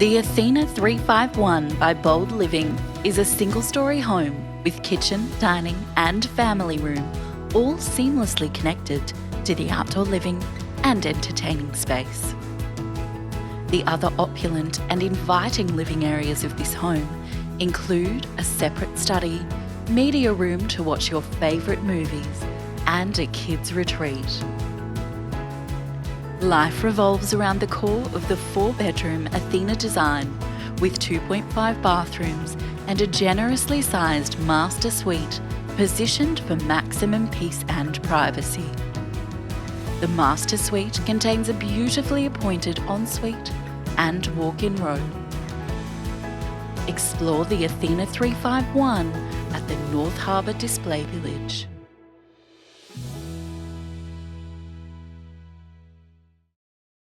The Athena 351 by Bold Living is a single-storey home with kitchen, dining and family room, all seamlessly connected to the outdoor living and entertaining space. The other opulent and inviting living areas of this home include a separate study, media room to watch your favourite movies, and a kids' retreat. Life revolves around the core of the 4-bedroom Athena design with 2.5 bathrooms and a generously sized master suite positioned for maximum peace and privacy. The master suite contains a beautifully appointed ensuite and walk-in room. Explore the Athena 351 at the North Harbour Display Village.